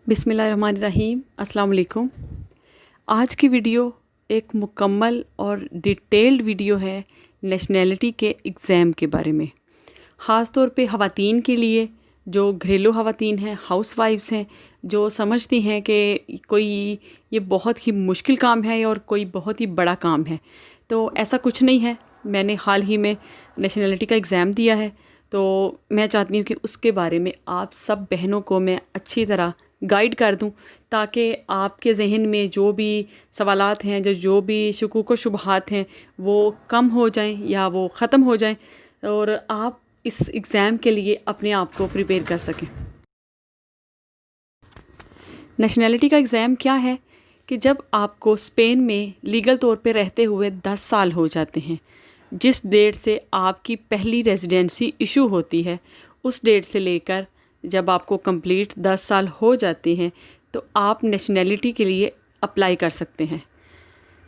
बिस्मिल्लाहिर्रहमानिर्रहीम अस्सलाम वालेकुम। आज की वीडियो एक मुकम्मल और डिटेल्ड वीडियो है नेशनैलिटी के एग्ज़ाम के बारे में। ख़ास तौर पे ख़वातीन के लिए, जो घरेलू ख़वातीन हैं, हाउस वाइफ्स हैं, जो समझती हैं कि कोई ये बहुत ही मुश्किल काम है और कोई बहुत ही बड़ा काम है। तो ऐसा कुछ नहीं है। मैंने हाल ही में नेशनैलिटी का एग्ज़ाम दिया है, तो मैं चाहती हूँ कि उसके बारे में आप सब बहनों को मैं अच्छी तरह गाइड कर दूं, ताकि आपके ज़हन में जो भी सवालात हैं, जो भी शुकूक व शुबहात हैं, वो कम हो जाएं या वो ख़त्म हो जाएं और आप इस एग्ज़ाम के लिए अपने आप को प्रिपेयर कर सकें। नेशनैलिटी का एग्ज़ाम क्या है कि जब आपको स्पेन में लीगल तौर पे रहते हुए 10 साल हो जाते हैं, जिस डेट से आपकी पहली रेजिडेंसी इशू होती है, उस डेट से लेकर जब आपको कंप्लीट 10 साल हो जाते हैं, तो आप नेशनैलिटी के लिए अप्लाई कर सकते हैं।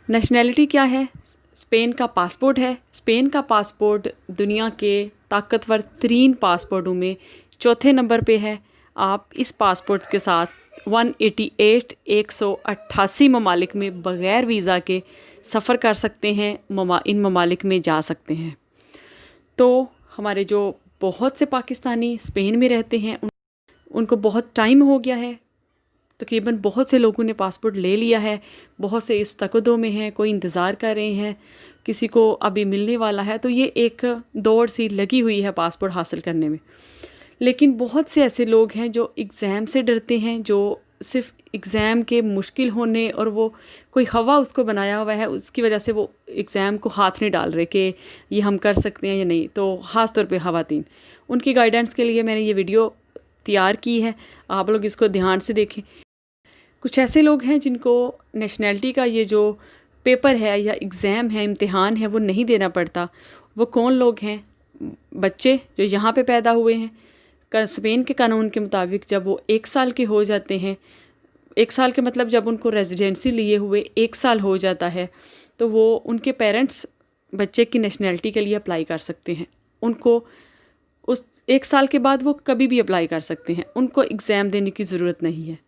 नेशनैलिटी क्या है? स्पेन का पासपोर्ट है। स्पेन का पासपोर्ट दुनिया के ताकतवर तरीन पासपोर्टों में चौथे नंबर पे है। आप इस पासपोर्ट के साथ 188 ममालिक में बग़ैर वीज़ा के सफ़र कर सकते हैं, इन ममालिक में जा सकते हैं। तो हमारे जो बहुत से पाकिस्तानी स्पेन में रहते हैं, उनको बहुत टाइम हो गया है, तकरीबन बहुत से लोगों ने पासपोर्ट ले लिया है, बहुत से इस तकद्दो में हैं, कोई इंतज़ार कर रहे हैं, किसी को अभी मिलने वाला है। तो ये एक दौड़ सी लगी हुई है पासपोर्ट हासिल करने में। लेकिन बहुत से ऐसे लोग हैं जो एग्ज़ाम से डरते हैं, जो सिर्फ एग्ज़ाम के मुश्किल होने और वो कोई हवा उसको बनाया हुआ है, उसकी वजह से वो एग्ज़ाम को हाथ नहीं डाल रहे कि ये हम कर सकते हैं या नहीं। तो ख़ास तौर पे ख़वातीन, उनकी गाइडेंस के लिए मैंने ये वीडियो तैयार की है, आप लोग इसको ध्यान से देखें। कुछ ऐसे लोग हैं जिनको नेशनैलिटी का ये जो पेपर है या एग्ज़ाम है, इम्तिहान है, वो नहीं देना पड़ता। वो कौन लोग हैं? बच्चे जो यहाँ पे पैदा हुए हैं। स्पेन के कानून के मुताबिक जब वो 1 साल के हो जाते हैं, 1 साल के मतलब जब उनको रेजिडेंसी लिए हुए 1 साल हो जाता है, तो वो उनके पेरेंट्स बच्चे की नेशनैलिटी के लिए अप्लाई कर सकते हैं। उनको उस 1 साल के बाद वो कभी भी अप्लाई कर सकते हैं, उनको एग्ज़ाम देने की ज़रूरत नहीं है।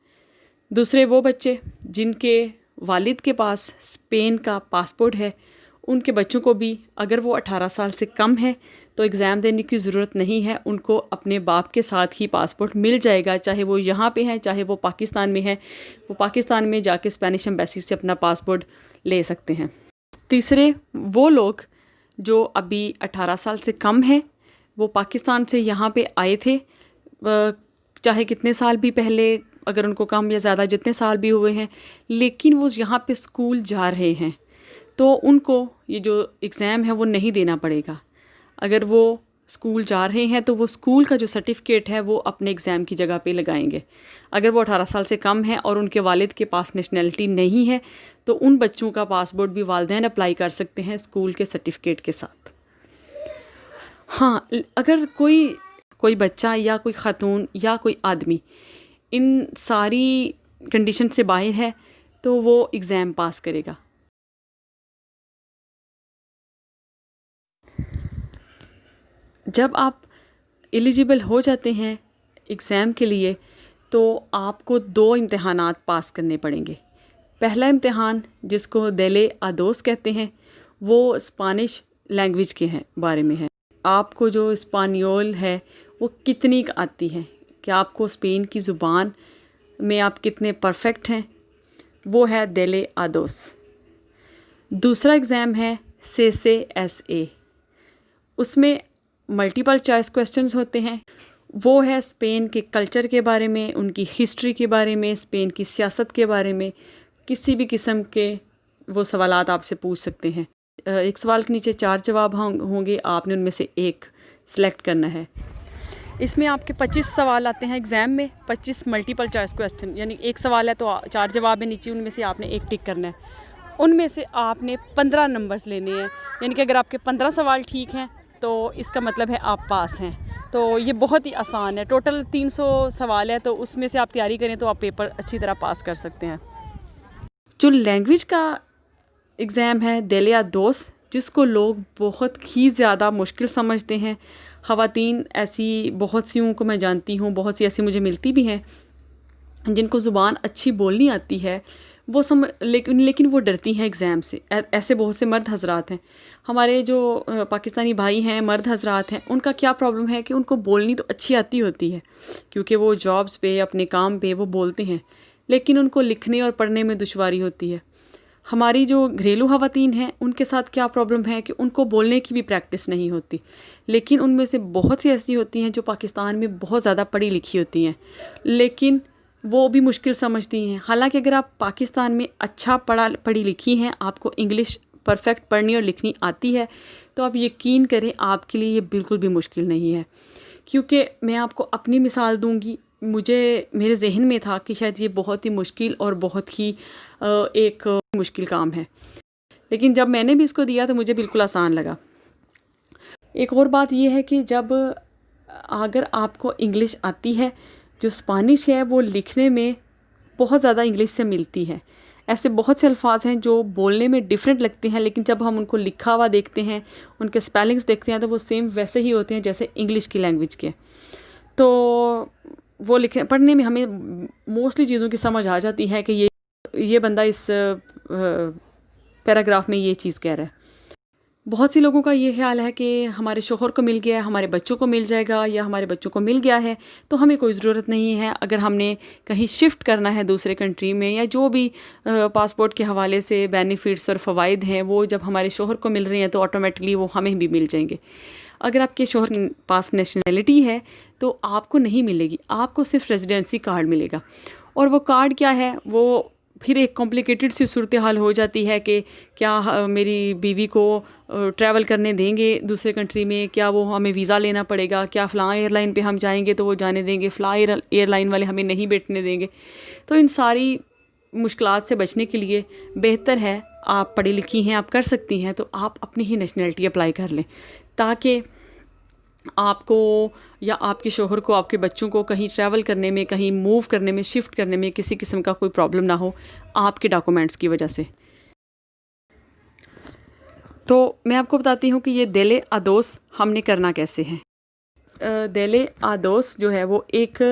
दूसरे वो बच्चे जिनके वालिद के पास स्पेन का पासपोर्ट है, उनके बच्चों को भी अगर वो 18 साल से कम है तो एग्ज़ाम देने की ज़रूरत नहीं है। उनको अपने बाप के साथ ही पासपोर्ट मिल जाएगा, चाहे वो यहाँ पे है, चाहे वो पाकिस्तान में है। वो पाकिस्तान में जाके स्पेनिश एम्बेसी से अपना पासपोर्ट ले सकते हैं। तीसरे वो लोग जो अभी 18 साल से कम हैं, वो पाकिस्तान से यहाँ पे आए थे, चाहे कितने साल भी पहले, अगर उनको कम या ज़्यादा जितने साल भी हुए हैं, लेकिन वो यहाँ पे स्कूल जा रहे हैं, तो उनको ये जो एग्ज़ाम है वो नहीं देना पड़ेगा। अगर वो स्कूल जा रहे हैं तो वो स्कूल का जो सर्टिफिकेट है वो अपने एग्ज़ाम की जगह पे लगाएंगे। अगर वो 18 साल से कम है और उनके वालिद के पास नेशनैलिटी नहीं है, तो उन बच्चों का पासपोर्ट भी वालिदैन अप्लाई कर सकते हैं स्कूल के सर्टिफिकेट के साथ। हाँ, अगर कोई बच्चा या कोई ख़ातून या कोई आदमी इन सारी कंडीशन से बाहर है, तो वो एग्ज़ाम पास करेगा। जब आप एलिजिबल हो जाते हैं एग्ज़ाम के लिए, तो आपको 2 इम्तिहानात पास करने पड़ेंगे। पहला इम्तिहान, जिसको देले आदोस कहते हैं, वो स्पेनिश लैंग्वेज के बारे में है। आपको जो स्पेनियोल है वो कितनी आती है, कि आपको स्पेन की ज़ुबान में आप कितने परफेक्ट हैं, वो है देले आदोस। दूसरा एग्ज़ाम है CCSA। उसमें मल्टीपल चॉइस क्वेश्चंस होते हैं। वो है स्पेन के कल्चर के बारे में, उनकी हिस्ट्री के बारे में, स्पेन की सियासत के बारे में, किसी भी किस्म के वो सवालात आपसे पूछ सकते हैं। एक सवाल के नीचे 4 जवाब होंगे, आपने उनमें से एक सिलेक्ट करना है। इसमें आपके 25 सवाल आते हैं एग्ज़ाम में, 25 मल्टीपल चॉइस क्वेश्चन, यानी एक सवाल है तो 4 जवाब है नीचे, उनमें से आपने एक टिक करना है। उनमें से आपने 15 नंबर्स लेने हैं, यानी कि अगर आपके 15 सवाल ठीक हैं तो इसका मतलब है आप पास हैं। तो ये बहुत ही आसान है। टोटल 300 सवाल है, तो उसमें से आप तैयारी करें तो आप पेपर अच्छी तरह पास कर सकते हैं। जो लैंग्वेज का एग्ज़ाम है देले आदोस, जिसको लोग बहुत ही ज़्यादा मुश्किल समझते हैं, ख़वातीन ऐसी बहुत सी को मैं जानती हूँ, बहुत सी ऐसी मुझे मिलती भी हैं जिनको ज़ुबान अच्छी बोलनी आती है वो लेकिन वो डरती हैं एग्ज़ाम से। ऐसे बहुत से मर्द हज़रात हैं। हमारे जो पाकिस्तानी भाई हैं, मर्द हज़रात हैं, उनका क्या प्रॉब्लम है कि उनको बोलनी तो अच्छी आती होती है, क्योंकि वो जॉब्स पे, अपने काम पे वो बोलते हैं, लेकिन उनको लिखने और पढ़ने में दुश्वारी होती है। हमारी जो घरेलू ख़वातीन हैं, उनके साथ क्या प्रॉब्लम है कि उनको बोलने की भी प्रैक्टिस नहीं होती, लेकिन उनमें से बहुत सी ऐसी होती हैं जो पाकिस्तान में बहुत ज़्यादा पढ़ी लिखी होती हैं, लेकिन वो भी मुश्किल समझती हैं। हालांकि अगर आप पाकिस्तान में अच्छा पढ़ी लिखी हैं, आपको इंग्लिश परफेक्ट पढ़नी और लिखनी आती है, तो आप यकीन करें आपके लिए ये बिल्कुल भी मुश्किल नहीं है। क्योंकि मैं आपको अपनी मिसाल दूंगी, मेरे जहन में था कि शायद ये बहुत ही मुश्किल और बहुत ही एक मुश्किल काम है, लेकिन जब मैंने भी इसको दिया तो मुझे बिल्कुल आसान लगा। एक और बात ये है कि जब अगर आपको इंग्लिश आती है, जो स्पेनिश है वो लिखने में बहुत ज़्यादा इंग्लिश से मिलती है। ऐसे बहुत से अल्फाज हैं जो बोलने में डिफरेंट लगते हैं, लेकिन जब हम उनको लिखा हुआ देखते हैं, उनके स्पेलिंग्स देखते हैं, तो वो सेम वैसे ही होते हैं जैसे इंग्लिश की लैंग्वेज के। तो वो लिखने पढ़ने में हमें मोस्टली चीज़ों की समझ आ जाती है कि ये बंदा इस पैराग्राफ में ये चीज़ कह रहा है। बहुत सी लोगों का ये ख्याल है कि हमारे शोहर को मिल गया है, हमारे बच्चों को मिल जाएगा, या हमारे बच्चों को मिल गया है तो हमें कोई ज़रूरत नहीं है। अगर हमने कहीं शिफ्ट करना है दूसरे कंट्री में, या जो भी पासपोर्ट के हवाले से बेनिफिट्स और फ़वाइद हैं वो जब हमारे शोहर को मिल रहे हैं तो ऑटोमेटिकली वो हमें भी मिल जाएंगे। अगर आपके शोहर के पास नेशनैलिटी है तो आपको नहीं मिलेगी, आपको सिर्फ रेजिडेंसी कार्ड मिलेगा। और वो कार्ड क्या है, वो फिर एक कॉम्प्लिकेटेड सी सूरत हाल हो जाती है कि क्या मेरी बीवी को ट्रैवल करने देंगे दूसरे कंट्री में, क्या वो हमें वीज़ा लेना पड़ेगा, क्या फ़लाँ एयरलाइन पे हम जाएंगे तो वो जाने देंगे, फ़लाँ एयरलाइन वाले हमें नहीं बैठने देंगे। तो इन सारी मुश्किलात से बचने के लिए बेहतर है, आप पढ़ी लिखी हैं, आप कर सकती हैं, तो आप अपनी ही नेशनैलिटी अप्लाई कर लें, ताकि आपको या आपके शोहर को, आपके बच्चों को कहीं ट्रैवल करने में, कहीं मूव करने में, शिफ्ट करने में किसी किस्म का कोई प्रॉब्लम ना हो आपके डॉक्यूमेंट्स की वजह से। तो मैं आपको बताती हूँ कि ये देले आदोस हमने करना कैसे है। देले आदोस जो है वो एक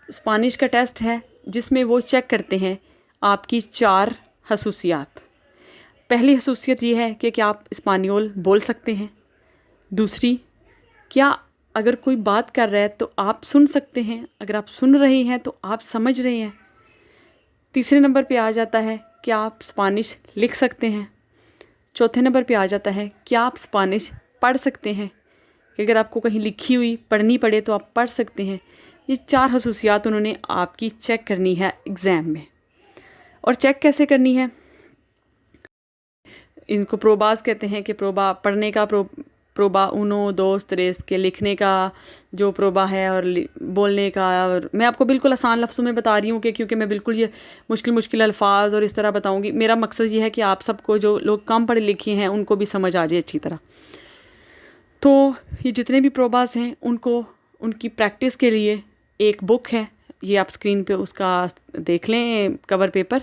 स्पेनिश का टेस्ट है जिसमें वो चेक करते हैं आपकी 4 खसूसियात। पहली खसूसियत ये है कि क्या आप स्पेनियोल बोल सकते हैं। दूसरी, क्या अगर कोई बात कर रहा है तो आप सुन सकते हैं, अगर आप सुन रहे हैं तो आप समझ रहे हैं। तीसरे नंबर पे आ जाता है क्या आप स्पेनिश लिख सकते हैं। चौथे नंबर पे आ जाता है क्या आप स्पेनिश पढ़ सकते हैं, कि अगर आपको कहीं लिखी हुई पढ़नी पड़े तो आप पढ़ सकते हैं। ये 4 खसूसियात उन्होंने आपकी चेक करनी है एग्ज़ाम में। और चेक कैसे करनी है, इनको प्रोबास कहते हैं, कि प्रोबा पढ़ने का प्रोबा उनो दोस्त रेस के लिखने का जो प्रोबा है, और बोलने का। और मैं आपको बिल्कुल आसान लफ्ज़ों में बता रही हूँ कि क्योंकि मैं बिल्कुल ये मुश्किल अल्फाज और इस तरह बताऊँगी। मेरा मकसद ये है कि आप सबको, जो लोग कम पढ़े लिखे हैं, उनको भी समझ आ जाए अच्छी तरह। तो ये जितने भी प्रोबास हैं उनको, उनकी प्रैक्टिस के लिए एक बुक है, ये आप स्क्रीन पे उसका देख लें कवर पेपर।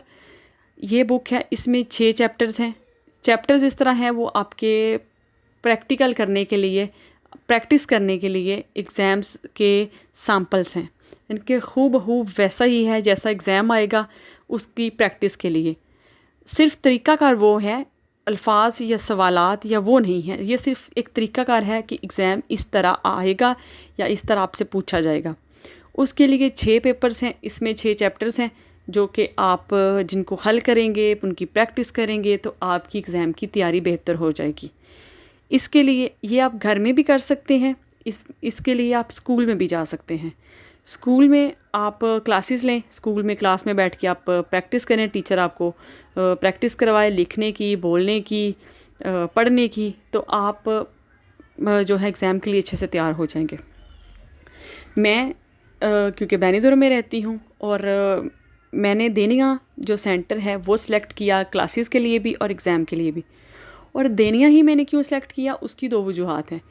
ये बुक है, इसमें 6 चैप्टर्स हैं। चैप्टर्स इस तरह हैं, वो आपके प्रैक्टिकल करने के लिए, प्रैक्टिस करने के लिए एग्ज़ाम्स के सैम्पल्स हैं। इनके हूबहू वैसा ही है जैसा एग्ज़ाम आएगा, उसकी प्रैक्टिस के लिए। सिर्फ तरीक़ाकार वो है, अल्फाज या सवालात या वो नहीं है। ये सिर्फ एक तरीक़ाकार है कि एग्ज़ाम इस तरह आएगा या इस तरह आपसे पूछा जाएगा। उसके लिए 6 पेपर्स हैं, इसमें 6 चैप्टर्स हैं जो कि आप जिनको हल करेंगे, उनकी प्रैक्टिस करेंगे तो आपकी एग्ज़ाम की तैयारी बेहतर हो जाएगी। इसके लिए ये आप घर में भी कर सकते हैं, इसके लिए आप स्कूल में भी जा सकते हैं। स्कूल में आप क्लासेस लें, स्कूल में क्लास में बैठ के आप प्रैक्टिस करें, टीचर आपको प्रैक्टिस करवाए लिखने की, बोलने की, पढ़ने की, तो आप जो है एग्ज़ाम के लिए अच्छे से तैयार हो जाएंगे। मैं क्योंकि बेनीदुर में रहती हूँ और मैंने देनिया जो सेंटर है वो सिलेक्ट किया क्लासेस के लिए भी और एग्ज़ाम के लिए भी। और देनिया ही मैंने क्यों सिलेक्ट किया, उसकी 2 वजूहात हैं।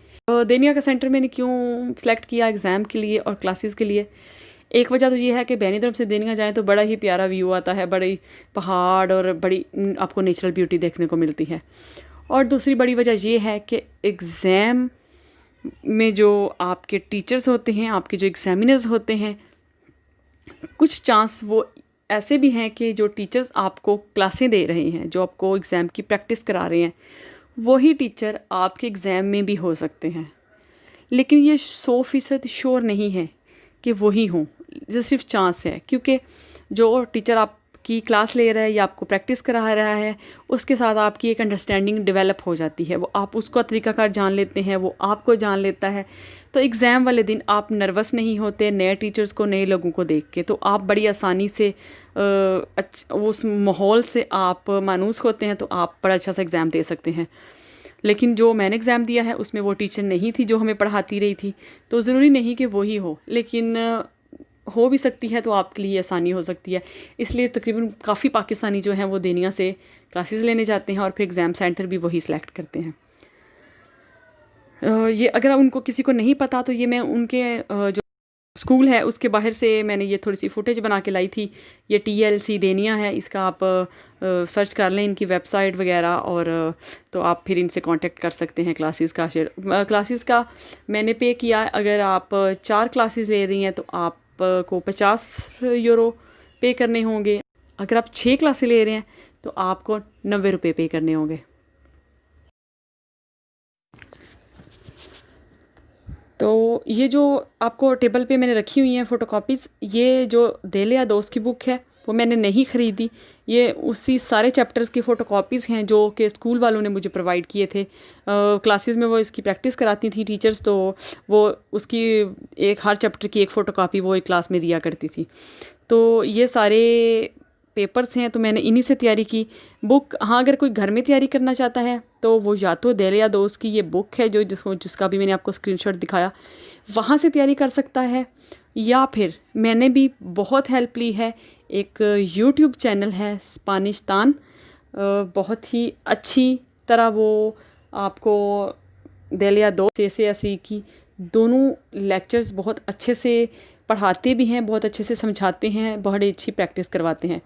देनिया का सेंटर मैंने क्यों सिलेक्ट किया एग्ज़ाम के लिए और क्लासेस के लिए, एक वजह तो ये है कि बेनीदुर से देनिया जाएँ तो बड़ा ही प्यारा व्यू आता है, बड़ी पहाड़ और बड़ी आपको नेचुरल ब्यूटी देखने को मिलती है। और दूसरी बड़ी वजह ये है कि एग्ज़ाम में जो आपके टीचर्स होते हैं, आपके जो एग्ज़ामिनर्स होते हैं, कुछ चांस वो ऐसे भी हैं कि जो टीचर्स आपको क्लासें दे रहे हैं, जो आपको एग्ज़ाम की प्रैक्टिस करा रहे हैं, वही टीचर आपके एग्ज़ाम में भी हो सकते हैं। लेकिन ये 100% श्योर नहीं है कि वही हों, ये सिर्फ चांस है, क्योंकि जो टीचर आपकी क्लास ले रहा है या आपको प्रैक्टिस करा रहा है, उसके साथ आपकी एक अंडरस्टैंडिंग डेवलप हो जाती है। वो आप उसका तरीक़ाकार जान लेते हैं, वो आपको जान लेता है। तो एग्ज़ाम वाले दिन आप नर्वस नहीं होते नए टीचर्स को, नए लोगों को देख के। तो आप बड़ी आसानी से उस माहौल से आप मानूस होते हैं, तो आप बड़ा अच्छा सा एग्ज़ाम दे सकते हैं। लेकिन जो मैंने एग्ज़ाम दिया है उसमें वो टीचर नहीं थी जो हमें पढ़ाती रही थी, तो ज़रूरी नहीं कि वही हो, लेकिन हो भी सकती है, तो आपके लिए आसानी हो सकती है। इसलिए तकरीबन काफ़ी पाकिस्तानी जो हैं वो देनिया से क्लासेस लेने जाते हैं और फिर एग्ज़ाम सेंटर भी वही सिलेक्ट करते हैं। ये अगर उनको किसी को नहीं पता, तो ये मैं उनके जो स्कूल है उसके बाहर से मैंने ये थोड़ी सी फुटेज बना के लाई थी। ये TLC देनिया है, इसका आप सर्च कर लें इनकी वेबसाइट वगैरह, और तो आप फिर इनसे कांटेक्ट कर सकते हैं। क्लासेस का मैंने पे किया है। अगर आप 4 क्लासेस ले रही हैं तो आपको 50 यूरो पे करने होंगे। अगर आप 6 क्लासेस ले रहे हैं तो आपको 90 रुपये पे करने होंगे। तो ये जो आपको टेबल पे मैंने रखी हुई हैं फ़ोटोकॉपीज़, ये जो दिल या दोस्त की बुक है वो मैंने नहीं ख़रीदी। ये उसी सारे चैप्टर्स की फ़ोटोकॉपीज़ हैं जो कि स्कूल वालों ने मुझे प्रोवाइड किए थे। क्लासेस में वो इसकी प्रैक्टिस कराती थी टीचर्स, तो वो उसकी हर चैप्टर की एक फ़ोटोकॉपी वो एक क्लास में दिया करती थी। तो ये सारे पेपर्स हैं, तो मैंने इन्हीं से तैयारी की। बुक, हाँ, अगर कोई घर में तैयारी करना चाहता है तो वो या तो दिल या दोस्त की ये बुक है जिसका भी मैंने आपको स्क्रीनशॉट दिखाया, वहाँ से तैयारी कर सकता है। या फिर मैंने भी बहुत हेल्प ली है, एक यूट्यूब चैनल है स्पानिशतान, बहुत ही अच्छी तरह वो आपको दिल या दोस्त से ऐसी की दोनों लेक्चर्स बहुत अच्छे से पढ़ाते भी हैं, बहुत अच्छे से समझाते हैं, बहुत अच्छी प्रैक्टिस करवाते हैं।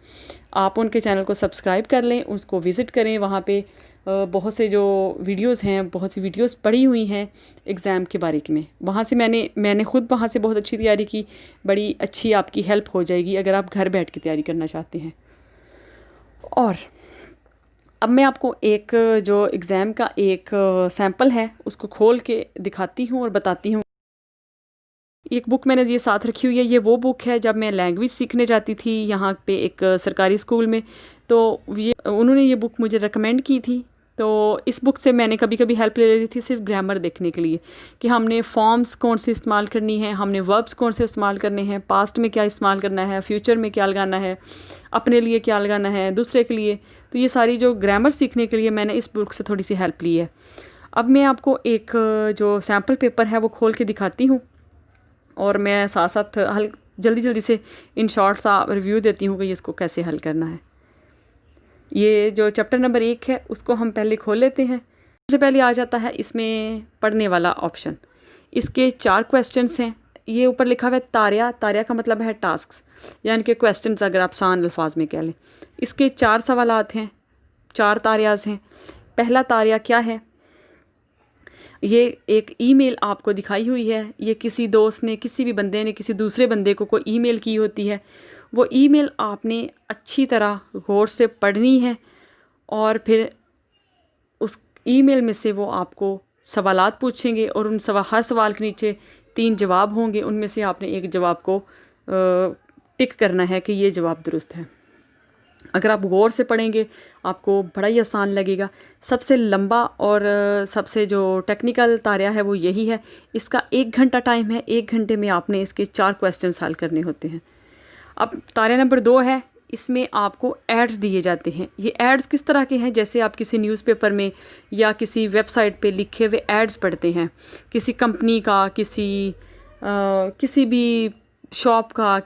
आप उनके चैनल को सब्सक्राइब कर लें, उसको विज़िट करें। वहाँ पे बहुत से जो वीडियोस हैं, बहुत सी वीडियोस पड़ी हुई हैं एग्ज़ाम के बारे में। वहाँ से मैंने ख़ुद वहाँ से बहुत अच्छी तैयारी की। बड़ी अच्छी आपकी हेल्प हो जाएगी अगर आप घर बैठ के तैयारी करना चाहते हैं। और अब मैं आपको एक जो एग्ज़ाम का एक सैम्पल है उसको खोल के दिखाती हूँ और बताती हूँ। एक बुक मैंने ये साथ रखी हुई है। ये वो बुक है जब मैं लैंग्वेज सीखने जाती थी यहाँ पे एक सरकारी स्कूल में, तो ये उन्होंने ये बुक मुझे रेकमेंड की थी। तो इस बुक से मैंने कभी कभी हेल्प ले लेती थी सिर्फ ग्रामर देखने के लिए कि हमने फॉर्म्स कौन से इस्तेमाल करनी है, हमने वर्ब्स कौन से इस्तेमाल करने हैं, पास्ट में क्या इस्तेमाल करना है, फ्यूचर में क्या लगाना है, अपने लिए क्या लगाना है, दूसरे के लिए। तो ये सारी जो ग्रामर सीखने के लिए मैंने इस बुक से थोड़ी सी हेल्प ली है। अब मैं आपको एक जो सैम्पल पेपर है वो खोल के दिखाती हूँ, और मैं साथ साथ जल्दी से इन शॉर्ट सा रिव्यू देती हूँ कि इसको कैसे हल करना है। ये जो चैप्टर नंबर 1 है उसको हम पहले खोल लेते हैं। सबसे पहले आ जाता है इसमें पढ़ने वाला ऑप्शन। इसके 4 क्वेश्चंस हैं। ये ऊपर लिखा हुआ है तारिया। तारिया का मतलब है टास्क्स, यानी कि क्वेश्चंस अगर आप आसान अल्फाज में कह लें। इसके 4 सवालात हैं, 4 तारियाज़ हैं। पहला तारिया क्या है? ये एक ईमेल आपको दिखाई हुई है। ये किसी दोस्त ने, किसी भी बंदे ने किसी दूसरे बंदे को कोई ईमेल की होती है। वो ईमेल आपने अच्छी तरह गौर से पढ़नी है, और फिर उस ईमेल में से वो आपको सवालात पूछेंगे, और उन हर सवाल के नीचे 3 जवाब होंगे। उनमें से आपने एक जवाब को टिक करना है कि ये जवाब दुरुस्त है। अगर आप गौर से पढ़ेंगे आपको बड़ा ही आसान लगेगा। सबसे लंबा और सबसे जो टेक्निकल तारिया है वो यही है। इसका 1 घंटा टाइम है। 1 घंटे में आपने इसके 4 क्वेश्चन हल करने होते हैं। अब तारिया नंबर 2 है। इसमें आपको एड्स दिए जाते हैं। ये एड्स किस तरह के हैं? जैसे आप किसी न्यूज़पेपर में या किसी वेबसाइट पे लिखे हुए एड्स पढ़ते हैं, किसी कंपनी का, किसी भी शॉप का,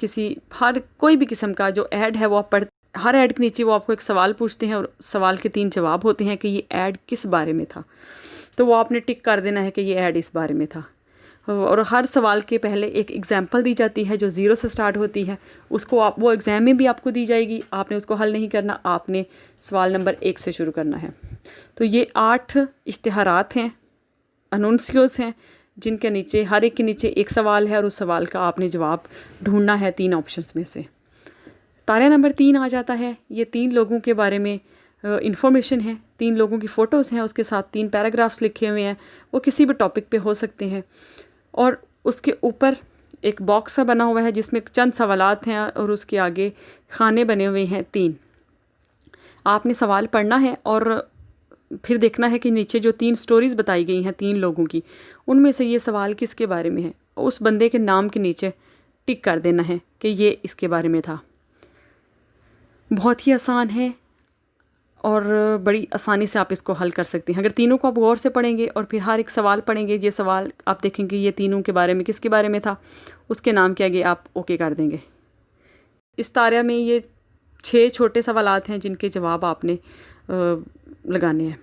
हर कोई भी किस्म का जो ऐड है वो आप हर ऐड के नीचे वो आपको एक सवाल पूछते हैं, और सवाल के 3 जवाब होते हैं कि ये ऐड किस बारे में था। तो वो आपने टिक कर देना है कि ये ऐड इस बारे में था। और हर सवाल के पहले एक एग्जाम्पल दी जाती है जो 0 से स्टार्ट होती है। उसको वो एग्ज़ाम में भी आपको दी जाएगी। आपने उसको हल नहीं करना, आपने सवाल नंबर 1 से शुरू करना है। तो ये 8 इश्तिहारात हैं, अनउंसियोस हैं, जिनके नीचे हर एक के नीचे एक सवाल है और उस सवाल का आपने जवाब ढूंढना है 3 ऑप्शंस में से। तारा नंबर 3 आ जाता है। ये 3 लोगों के बारे में इंफॉर्मेशन है, 3 लोगों की फ़ोटोज़ हैं, उसके साथ 3 पैराग्राफ्स लिखे हुए हैं। वो किसी भी टॉपिक पे हो सकते हैं और उसके ऊपर एक बॉक्स सा बना हुआ है जिसमें चंद सवालात हैं और उसके आगे खाने बने हुए हैं 3। आपने सवाल पढ़ना है और फिर देखना है कि नीचे जो 3 स्टोरीज़ बताई गई हैं 3 लोगों की, उनमें से ये सवाल किसके बारे में है। उस बंदे के नाम के नीचे टिक कर देना है कि ये इसके बारे में था। बहुत ही आसान है और बड़ी आसानी से आप इसको हल कर सकते हैं। अगर तीनों को आप गौर से पढ़ेंगे और फिर हर एक सवाल पढ़ेंगे, ये सवाल आप देखेंगे ये तीनों के बारे में किसके बारे में था, उसके नाम के आगे आप ओके कर देंगे। इस तारा में ये 6 छोटे सवालात हैं जिनके जवाब आपने लगाने हैं।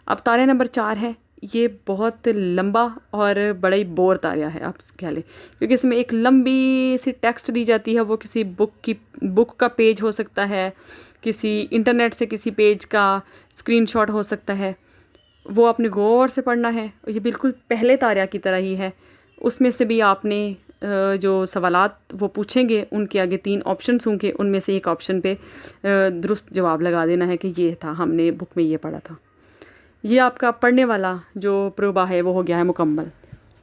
अब तारा नंबर 4 है। ये बहुत लंबा और बड़ा ही बोर तारा है, आप कह लें, क्योंकि इसमें एक लंबी सी टेक्स्ट दी जाती है। वो किसी बुक का पेज हो सकता है, किसी इंटरनेट से किसी पेज का स्क्रीनशॉट हो सकता है। वो आपने गौर से पढ़ना है। ये बिल्कुल पहले तारा की तरह ही है। उसमें से भी आपने जो सवालात वो पूछेंगे उनके आगे 3 ऑप्शंस होंगे, उनमें से एक ऑप्शन पे दुरुस्त जवाब लगा देना है कि ये था, हमने बुक में ये पढ़ा था। ये आपका पढ़ने वाला जो प्रोबा है वो हो गया है मुकम्मल।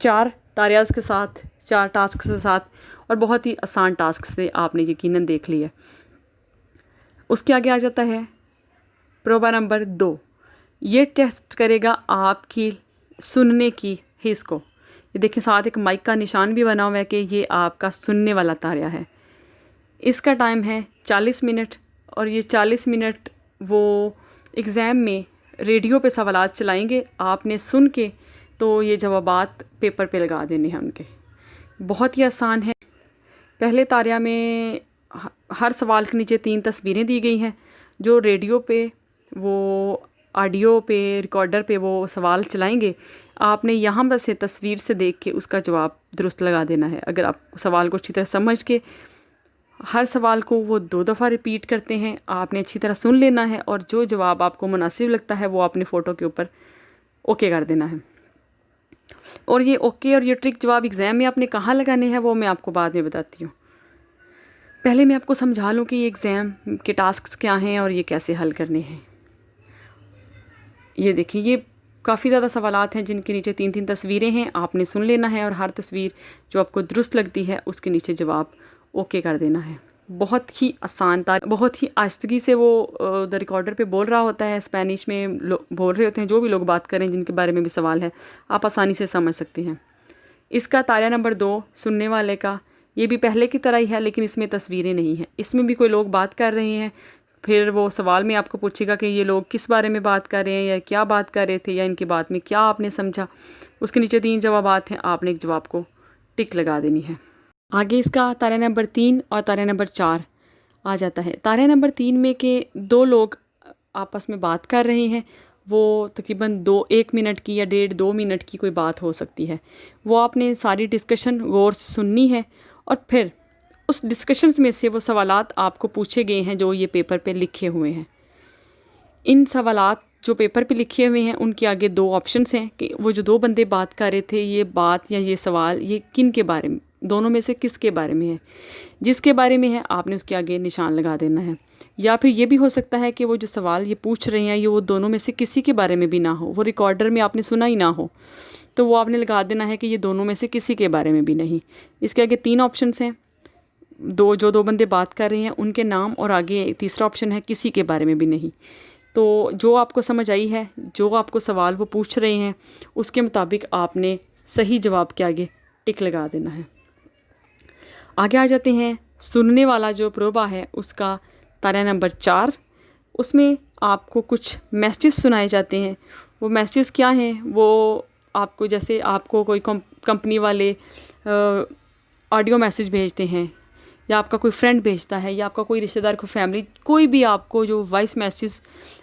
4 तारियाज़ के साथ, 4 टास्क के साथ और बहुत ही आसान टास्क से आपने यकीनन देख लिया। उसके आगे आ जाता है प्रोबा नंबर 2। ये टेस्ट करेगा आपकी सुनने की हिस्स को। ये देखिए साथ एक माइक का निशान भी बना हुआ है कि ये आपका सुनने वाला तारा है। इसका टाइम है 40 मिनट और ये 40 मिनट वो एग्ज़ाम में रेडियो पे सवालात चलाएंगे। आपने सुन के तो ये जवाबात पेपर पे लगा देने हैं उनके। बहुत ही आसान है। पहले तारा में हर सवाल के नीचे 3 तस्वीरें दी गई हैं। जो रेडियो पे वो ऑडियो पे रिकॉर्डर पे वो सवाल चलाएंगे, आपने यहाँ बस से तस्वीर से देख के उसका जवाब दुरुस्त लगा देना है। अगर आप सवाल को अच्छी तरह समझ के हर सवाल को वो 2 दफ़ा रिपीट करते हैं, आपने अच्छी तरह सुन लेना है और जो जवाब आपको मुनासिब लगता है वो आपने फ़ोटो के ऊपर ओके कर देना है। और ये ओके और ये ट्रिक जवाब एग्ज़ाम में आपने कहाँ लगाने हैं वो मैं आपको बाद में बताती हूँ। पहले मैं आपको समझा लूँ कि ये एग्ज़ाम के टास्क क्या हैं और ये कैसे हल करने हैं। ये देखिए ये काफ़ी ज़्यादा सवालात हैं जिनके नीचे 3-3 तस्वीरें हैं। आपने सुन लेना है और हर तस्वीर जो आपको दुरुस्त लगती है उसके नीचे जवाब ओके कर देना है। बहुत ही आसान था। बहुत ही आहिस्तगी से वो द रिकॉर्डर पे बोल रहा होता है, स्पेनिश में बोल रहे होते हैं। जो भी लोग बात करें जिनके बारे में भी सवाल है आप आसानी से समझ सकते हैं। इसका तारा नंबर 2 सुनने वाले का, ये भी पहले की तरह ही है लेकिन इसमें तस्वीरें नहीं हैं। इसमें भी कोई लोग बात कर रहे हैं, फिर वो सवाल में आपको पूछेगा कि ये लोग किस बारे में बात कर रहे हैं या क्या बात कर रहे थे या इनकी बात में क्या आपने समझा। उसके नीचे 3 जवाबात हैं, आपने एक जवाब को टिक लगा देनी है। आगे इसका तारा नंबर 3 और तारा नंबर 4 आ जाता है। तारा नंबर 3 में के 2 लोग आपस में बात कर रहे हैं। वो तकरीबन 1 मिनट की या 1.5-2 मिनट की कोई बात हो सकती है। वो आपने सारी डिस्कशन गौर से सुननी है और फिर उस डिस्कशंस में से वो सवालात आपको पूछे गए हैं जो ये पेपर पे लिखे हुए हैं। इन सवालात जो पेपर पे लिखे हुए हैं उनके आगे 2 ऑप्शंस हैं कि वो जो 2 बंदे बात कर रहे थे ये बात या ये सवाल ये किन के बारे में, दोनों में से किसके बारे में है। जिसके बारे में है आपने उसके आगे निशान लगा देना है। या फिर ये भी हो सकता है कि वो जो सवाल ये पूछ रहे हैं ये वो दोनों में से किसी के बारे में भी ना हो, वो रिकॉर्डर में आपने सुना ही ना हो, तो वो आपने लगा देना है कि ये दोनों में से किसी के बारे में भी नहीं। इसके आगे 3 ऑप्शंस हैं। जो 2 बंदे बात कर रहे हैं उनके नाम और आगे तीसरा ऑप्शन है किसी के बारे में भी नहीं। तो जो आपको समझ आई है, जो आपको सवाल वो पूछ रहे हैं उसके मुताबिक आपने सही जवाब के आगे टिक लगा देना है। आगे आ जाते हैं सुनने वाला जो प्रोबा है उसका तारा नंबर 4। उसमें आपको कुछ मैसेज सुनाए जाते हैं। वो मैसेज क्या हैं, वो आपको जैसे आपको कोई कंपनी वाले ऑडियो मैसेज भेजते हैं या आपका कोई फ्रेंड भेजता है या आपका कोई रिश्तेदार, कोई फैमिली, कोई भी आपको जो वॉइस मैसेज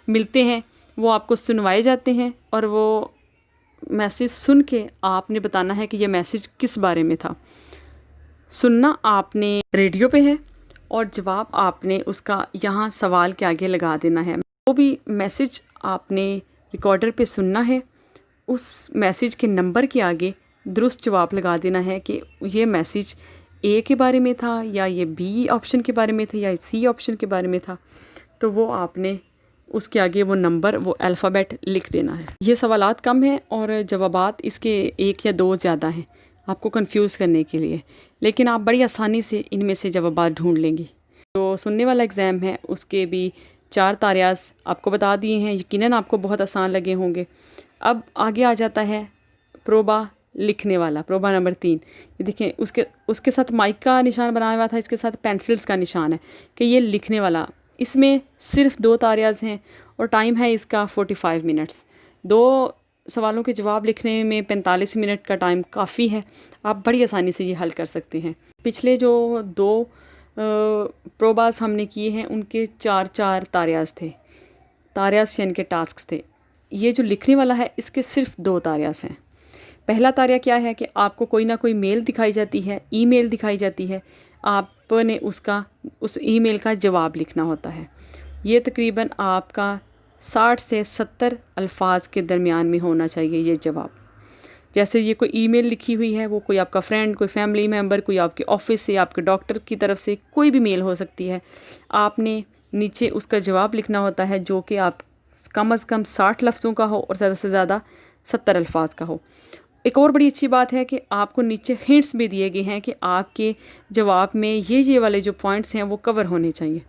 मिलते हैं वो आपको सुनवाए जाते हैं और वो मैसेज सुन के आपने बताना है कि ये मैसेज किस बारे में था। सुनना आपने रेडियो पे है और जवाब आपने उसका यहाँ सवाल के आगे लगा देना है। वो भी मैसेज आपने रिकॉर्डर पे सुनना है, उस मैसेज के नंबर के आगे दुरुस्त जवाब लगा देना है कि ये मैसेज ए के बारे में था या ये बी ऑप्शन के बारे में था या सी ऑप्शन के बारे में था। तो वो आपने उसके आगे वो नंबर, वो अल्फ़ाबेट लिख देना है। ये सवालात कम हैं और जवाबात इसके 1 या 2 ज़्यादा हैं आपको कंफ्यूज करने के लिए, लेकिन आप बड़ी आसानी से इनमें से जवाबात ढूंढ लेंगी। जो सुनने वाला एग्ज़ाम है उसके भी 4 तारियास आपको बता दिए हैं, यकीनन आपको बहुत आसान लगे होंगे। अब आगे आ जाता है प्रोबा लिखने वाला, प्रोबा नंबर 3। ये देखें, उसके साथ माइक का निशान बनाया हुआ था, इसके साथ पेंसिल्स का निशान है कि ये लिखने वाला। इसमें सिर्फ 2 तारियास हैं और टाइम है इसका 45 मिनट्स। 2 सवालों के जवाब लिखने में 45 मिनट का टाइम काफ़ी है, आप बड़ी आसानी से ये हल कर सकते हैं। पिछले जो 2 प्रोबास हमने किए हैं उनके 4-4 तारियास थे, तारियास यानी के टास्क थे। ये जो लिखने वाला है इसके सिर्फ 2 तारियास हैं। पहला तारिया क्या है कि आपको कोई ना कोई मेल दिखाई जाती है, ईमेल दिखाई जाती है, आपने उस ईमेल का जवाब लिखना होता है। ये तकरीबन आपका 60 से 70 अल्फाज के दरमियान में होना चाहिए ये जवाब। जैसे ये कोई ईमेल लिखी हुई है, वो कोई आपका फ्रेंड, कोई फैमिली मेम्बर, कोई आपके ऑफिस से, आपके डॉक्टर की तरफ से कोई भी मेल हो सकती है। आपने नीचे उसका जवाब लिखना होता है जो कि आप कम से कम 60 लफ्ज़ों का हो और ज़्यादा से ज़्यादा 70 अल्फाज का हो। एक और बड़ी अच्छी बात है कि आपको नीचे हिंट्स भी दिए गए हैं कि आपके जवाब में ये वाले जो पॉइंट्स हैं वो कवर होने चाहिए।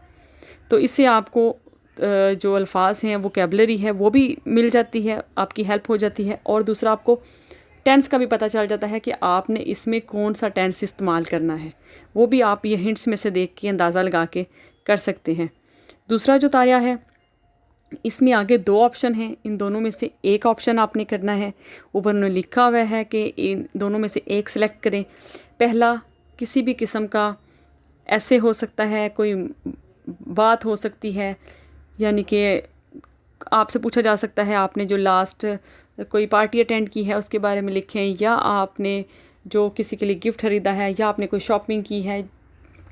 तो इससे आपको जो अल्फाज हैं, वोकैबुलरी है, वो भी मिल जाती है, आपकी हेल्प हो जाती है। और दूसरा, आपको टेंस का भी पता चल जाता है कि आपने इसमें कौन सा टेंस इस्तेमाल करना है, वो भी आप ये हिंट्स में से देख के अंदाज़ा लगा के कर सकते हैं। दूसरा जो तारिया है, इसमें आगे 2 ऑप्शन हैं, इन दोनों में से एक ऑप्शन आपने करना है। ऊपर उन्होंने लिखा हुआ है कि इन दोनों में से एक सिलेक्ट करें। पहला, किसी भी किस्म का ऐसे हो सकता है, कोई बात हो सकती है, यानी कि आपसे पूछा जा सकता है आपने जो लास्ट कोई पार्टी अटेंड की है उसके बारे में लिखें, या आपने जो किसी के लिए गिफ्ट खरीदा है, या आपने कोई शॉपिंग की है।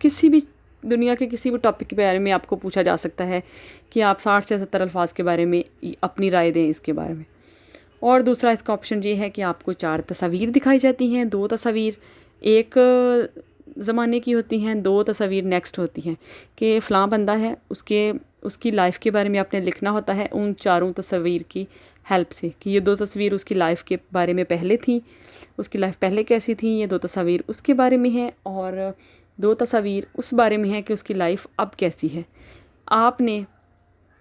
किसी भी दुनिया के किसी भी टॉपिक के बारे में आपको पूछा जा सकता है कि आप 60 से 70 अल्फाज के बारे में अपनी राय दें इसके बारे में। और दूसरा इसका ऑप्शन ये है कि आपको 4 तस्वीर दिखाई जाती हैं। 2 तस्वीर एक ज़माने की होती हैं, 2 तस्वीर नेक्स्ट होती हैं कि फ़लाँ बंदा है, उसकी लाइफ के बारे में आपने लिखना होता है उन 4 तस्वीर की हेल्प से, कि ये 2 तस्वीर उसकी लाइफ के बारे में पहले थी, उसकी लाइफ पहले कैसी थी, ये 2 तस्वीर उसके बारे में है, और 2 तस्वीर उस बारे में है कि उसकी लाइफ अब कैसी है। आपने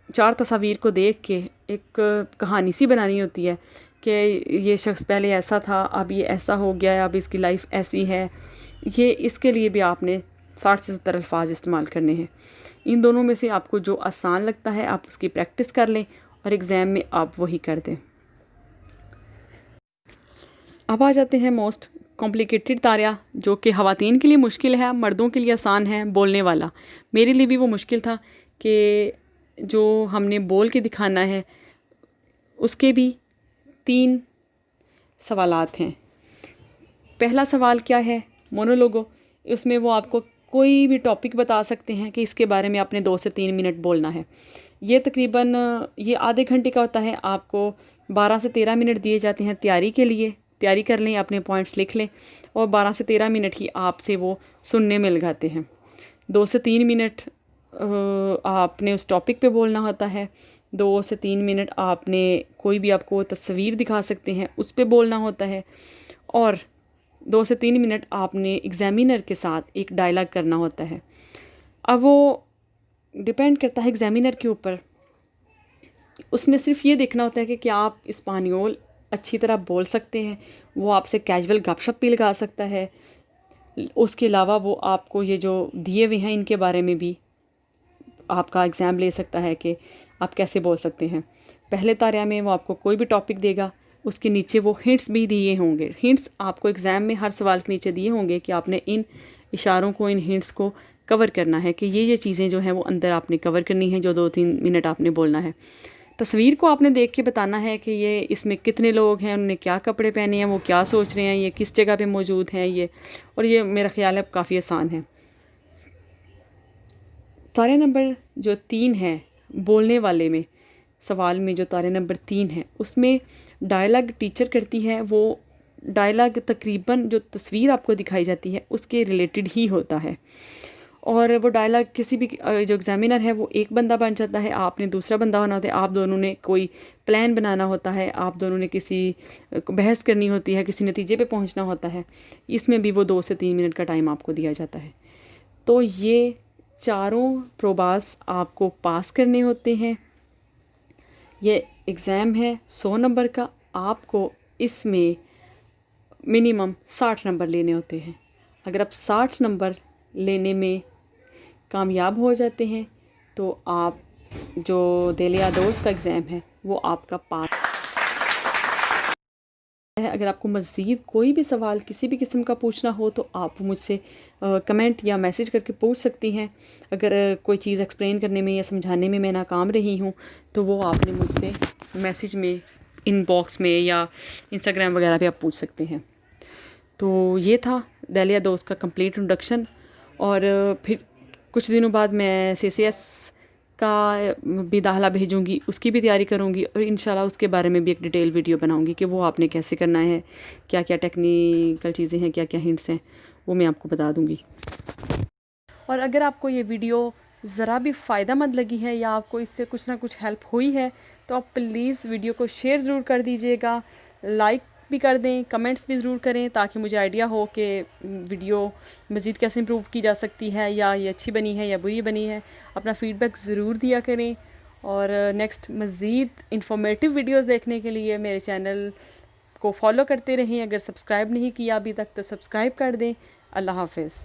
4 तस्वीर को देख के एक कहानी सी बनानी होती है कि ये शख्स पहले ऐसा था, अब ये ऐसा हो गया है, अब इसकी लाइफ ऐसी है। ये इसके लिए भी आपने 60 से 70 अल्फाज इस्तेमाल करने हैं। इन दोनों में से आपको जो आसान लगता है आप उसकी प्रैक्टिस कर लें और एग्ज़ाम में आप वही कर दें। अब आ जाते हैं मोस्ट कॉम्प्लिकेटेड तारिया, जो कि ख़वातीन के लिए मुश्किल है, मर्दों के लिए आसान है। बोलने वाला, मेरे लिए भी वो मुश्किल था कि जो हमने बोल के दिखाना है उसके भी 3 सवालात हैं। पहला सवाल क्या है, मोनोलोगो। उसमें वो आपको कोई भी टॉपिक बता सकते हैं कि इसके बारे में आपने 2 से 3 मिनट बोलना है। ये तकरीबन ये आधे घंटे का होता है। आपको 12 से 13 मिनट दिए जाते हैं तैयारी के लिए। तैयारी कर लें, अपने पॉइंट्स लिख लें, और 12 से 13 मिनट ही आपसे वो सुनने में लगाते हैं। 2 से 3 मिनट आपने उस टॉपिक पे बोलना होता है। 2 से 3 मिनट आपने कोई भी आपको तस्वीर दिखा सकते हैं उस पे बोलना होता है, और 2 से 3 मिनट आपने एग्ज़ामिनर के साथ एक डायलॉग करना होता है। अब वो डिपेंड करता है एग्ज़ामिनर के ऊपर। उसने सिर्फ ये देखना होता है कि क्या आप स्पानियोल अच्छी तरह बोल सकते हैं। वो आपसे कैजुअल गपशप भी लगा सकता है। उसके अलावा वो आपको ये जो दिए हुए हैं इनके बारे में भी आपका एग्ज़ाम ले सकता है कि आप कैसे बोल सकते हैं। पहले तारिया में वो आपको कोई भी टॉपिक देगा, उसके नीचे वो हिंट्स भी दिए होंगे। हिंट्स आपको एग्ज़ाम में हर सवाल के नीचे दिए होंगे कि आपने इन इशारों को, इन हिंट्स को कवर करना है कि ये चीज़ें जो हैं वो अंदर आपने कवर करनी है, जो 2-3 मिनट आपने बोलना है। तस्वीर को आपने देख के बताना है कि ये इसमें कितने लोग हैं, उन्होंने क्या कपड़े पहने हैं, वो क्या सोच रहे हैं, ये किस जगह पे मौजूद हैं ये। और ये मेरा ख्याल है काफ़ी आसान है। तारे नंबर जो 3 है बोलने वाले में, सवाल में जो तारे नंबर 3 है उसमें डायलॉग टीचर करती है। वो डायलॉग तकरीबन जो तस्वीर आपको दिखाई जाती है उसके रिलेटेड ही होता है। और वो डायलॉग किसी भी जो एग्ज़ामिनर है वो एक बंदा बन जाता है, आपने दूसरा बंदा होना होता है, आप दोनों ने कोई प्लान बनाना होता है, आप दोनों ने किसी बहस करनी होती है, किसी नतीजे पे पहुंचना होता है। इसमें भी वो 2 से 3 मिनट का टाइम आपको दिया जाता है। तो ये चारों प्रोबास आपको पास करने होते हैं। ये एग्ज़ाम है 100 नंबर का, आपको इसमें मिनिमम 60 नंबर लेने होते हैं। अगर आप 60 नंबर लेने में कामयाब हो जाते हैं तो आप जो देलिया दोस्त का एग्ज़ाम है वो आपका पास है। अगर आपको मज़ीद कोई भी सवाल किसी भी किस्म का पूछना हो तो आप मुझसे कमेंट या मैसेज करके पूछ सकती हैं। अगर कोई चीज़ एक्सप्लेन करने में या समझाने में मैं नाकाम रही हूँ तो वो आपने मुझसे मैसेज में, इनबॉक्स में या इंस्टाग्राम वगैरह पे आप पूछ सकते हैं। तो ये था देलिया दोस्त का कंप्लीट इंट्रोडक्शन। और फिर कुछ दिनों बाद मैं CCS का भी दाखिला भेजूँगी, उसकी भी तैयारी करूँगी और इंशाल्लाह उसके बारे में भी एक डिटेल वीडियो बनाऊँगी कि वो आपने कैसे करना है, क्या क्या टेक्निकल चीज़ें हैं, क्या क्या हिंट्स हैं, वो मैं आपको बता दूँगी। और अगर आपको ये वीडियो ज़रा भी फ़ायदेमंद लगी है या आपको इससे कुछ ना कुछ हेल्प हुई है तो आप प्लीज़ वीडियो को शेयर ज़रूर कर दीजिएगा, लाइक भी कर दें, कमेंट्स भी ज़रूर करें ताकि मुझे आइडिया हो कि वीडियो मज़ीद कैसे इम्प्रूव की जा सकती है, या ये अच्छी बनी है या बुरी बनी है। अपना फ़ीडबैक ज़रूर दिया करें। और नेक्स्ट मज़ीद इंफॉर्मेटिव वीडियोस देखने के लिए मेरे चैनल को फॉलो करते रहें। अगर सब्सक्राइब नहीं किया अभी तक तो सब्सक्राइब कर दें। अल्लाह हाफ़िज़।